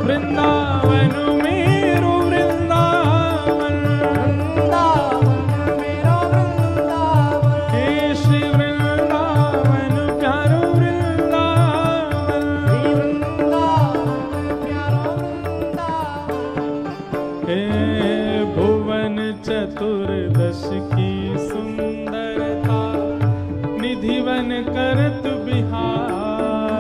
वृंदावन मेरो वृंदावन, वृंदावन मेरो वृंदावन, हे श्री वृंदावन प्यारो वृंदावन, श्री वृंदावन प्यारो वृंदावन, हे भुवन चतुर्दश की सुंदरता निधिवन करत बिहार,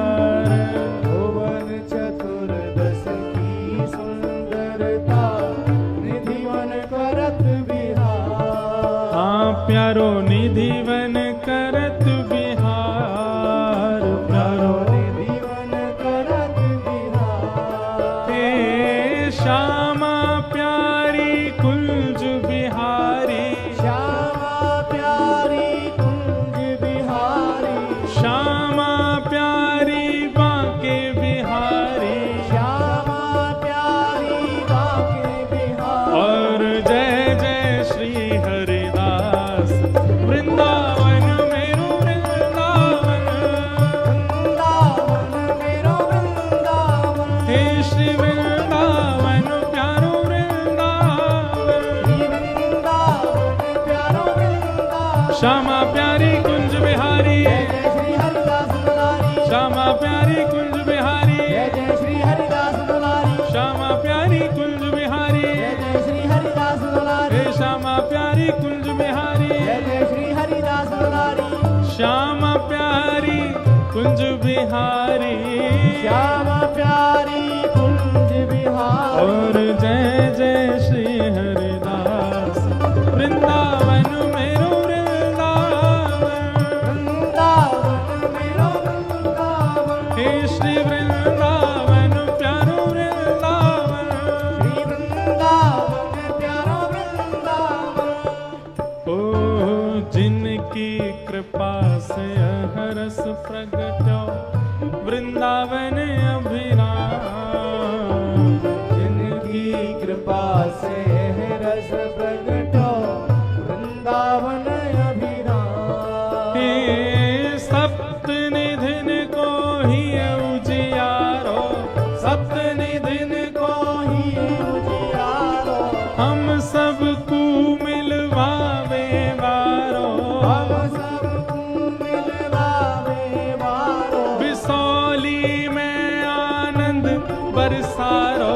श्यामा प्यारी कुंज बिहारी, जय जय श्री हरिदास दुलारी, श्यामा प्यारी कुंज बिहारी, जय जय श्री हरिदास दुलारी, श्यामा प्यारी कुंज बिहारी, जय जय श्री हरिदास दुलारी, हे श्यामा प्यारी कुंज बिहारी, जय जय श्री हरिदास दुलारी, श्यामा प्यारी कुंज बिहारी, श्यामा प्यारी कुंज बिहारी, और जय जय श्री हरिदास वृंदावन मेरो वृंदावन, वृंदावन मेरो वृंदावन, हे श्री वृंदावन प्यारो वृंदावन, श्री वृंदावन प्यारा वृंदावन, ओ जिनकी कृपा से हरस प्रगट्यो वृंदावन अभिराम, जिनकी कृपा से है रस प्रगटो वृंदावन अभिराम, हे सप्त निधिन को ही उजियारो, सप्त निधिन को ही उजियारो, हम सबको मिलवावे वारो, हम सबको मिलवावे वारो, बिसौली में आनंद बरसारो,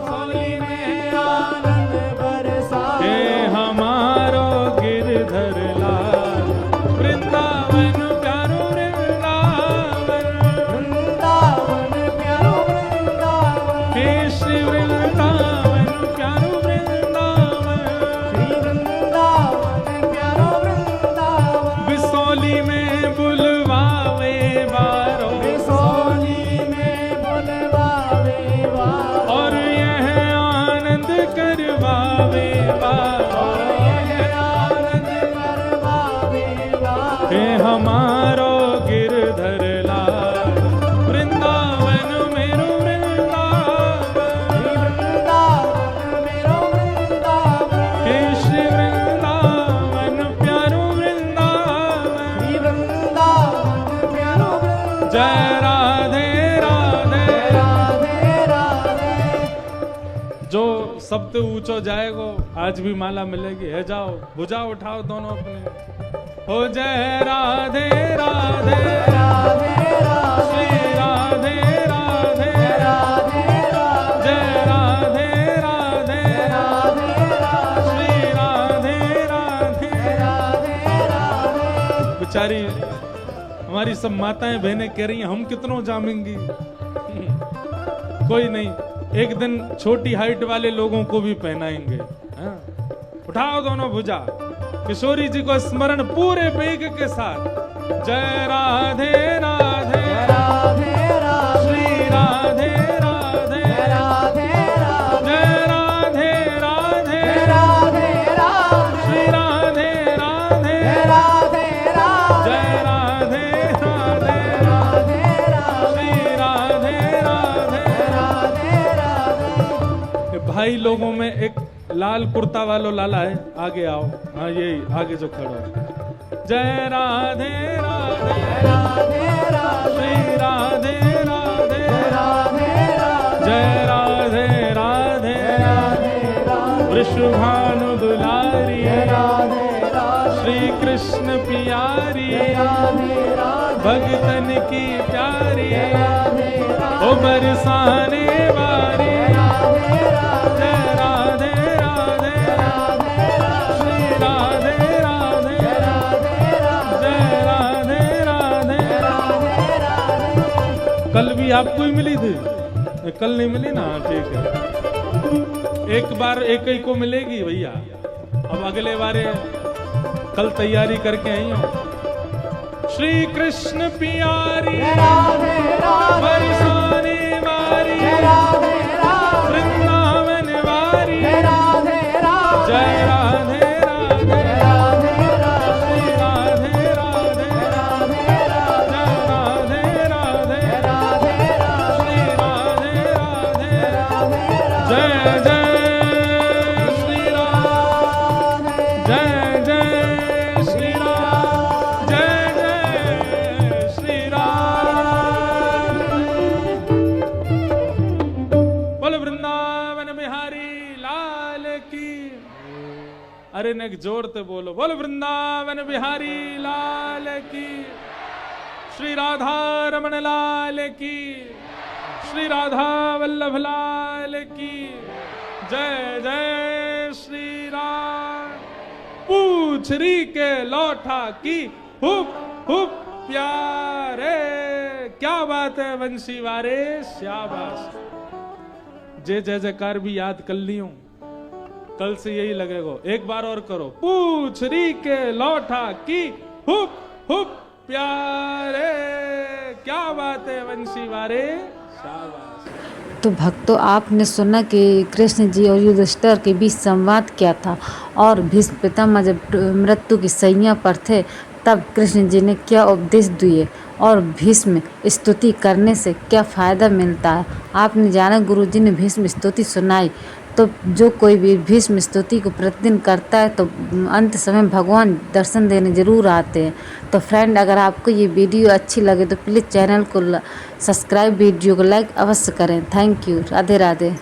सोली में आनंद बरसारो, हे हमारो गिरधर लाल वृंदावन प्यारो वृंदावन, वृंदावन प्यारो वृंदावन, हे श्री वृंदावन प्यारो वृंदावन, श्री वृंदावन प्यारो वृंदावन, बिसौली में बुलवावे वारो, सोली में बुलवावे वारो, और यह आनंद करवावे वारो, यह आनंद करवावे वारो, हे हमारो गिरधर लाल वृंदावन मेरो वृंदावन, श्री वृंदावन मेरो वृंदावन, हे श्री वृंदावन प्यारो वृंदावन, श्री वृंदावन प्यारो वृंदावन, जय राधे राधे। राधे राधे, जो शब्द ऊंचो जाएगो आज भी माला मिलेगी, है जाओ भुजा उठाओ दोनों अपने, हो जय राधे राधे, राधे राधे, श्री राधे राधे, राधे राधे, जय राधे राधे, राधे राधे, श्री राधे राधे। राधे राधे, बेचारी हमारी सब माताएं बहनें कह रही हैं हम कितनों जामेंगी, कोई नहीं, एक दिन छोटी हाइट वाले लोगों को भी पहनाएंगे। हाँ? उठाओ दोनों भुजा, किशोरी जी को स्मरण पूरे वेग के साथ, जय राधे राधे, राधे राधे, श्री राधे राधे, राधे राधे, जय राधे राधे, राधे राधे, श्री राधे राधे, राधे राधे, जय राधे राधे, राधे राधे, श्री राधे राधे। राधे राधे, भाई लोगों में एक लाल कुर्ता वालो लाला है, आगे आओ, हाँ यही आगे जो खड़ो है, जय राधे राधे, राधे राधे, श्री राधे राधे, राधे राधे, जय राधे राधे, राधे राधे, वृषभानु दुलारी, राधे राधे, श्री कृष्ण पियारी, राधे राधे, भगतन की प्यारी, राधे राधे, ओ बरसाने वारी, राधे राधे, जय राधे राधे, राधे राधे, श्री राधे राधे, राधे राधे, जय राधे राधे। राधे राधे, कल भी आपको ही मिली थी, कल नहीं मिली ना, ठीक है, एक बार एक ही को मिलेगी भैया, अब अगले बारे कल तैयारी करके आई हूँ। श्री कृष्ण पियारी, राधे राधे, बरसाने वारी, राधे राधे, वृंदावन वारी, राधे राधे, जय राधे राधे, राधे राधे, श्री राधे राधे, राधे राधे, जय राधे राधे, राधे राधे, श्री राधे राधे, राधे राधे, जय जय श्री राम, जय जय श्री राम, जय जय श्री राम। बोल वृंदावन बिहारी लाल की। अरे नेक जोर ते बोलो, बोल वृंदावन बिहारी लाल की, श्री राधा रमन लाल की, श्री राधा वल्लभ लाल की जय जय श्री राम। पूछरी के लौटा की हुप हुप प्यारे, क्या बात है वंशी वारे, शाबाश। जय जय जयकार भी याद कर ली हूं, कल से यही लगेगा। एक बार और करो, पूछरी के लौटा की हुप हुप प्यारे, क्या बात है वंशी वारे, शाबाश। तो भक्तों, आपने सुना कि कृष्ण जी और युधिष्ठिर के बीच संवाद क्या था, और भीष्म पितामह जब मृत्यु की सैया पर थे तब कृष्ण जी ने क्या उपदेश दिए, और भीष्म स्तुति करने से क्या फ़ायदा मिलता है आपने जाना। गुरु जी ने भीष्म स्तुति सुनाई, तो जो कोई भी भीष्म स्तुति को प्रतिदिन करता है तो अंत समय भगवान दर्शन देने जरूर आते हैं। तो फ्रेंड, अगर आपको ये वीडियो अच्छी लगे तो प्लीज़ चैनल को सब्सक्राइब, वीडियो को लाइक अवश्य करें। Thank you. राधे राधे।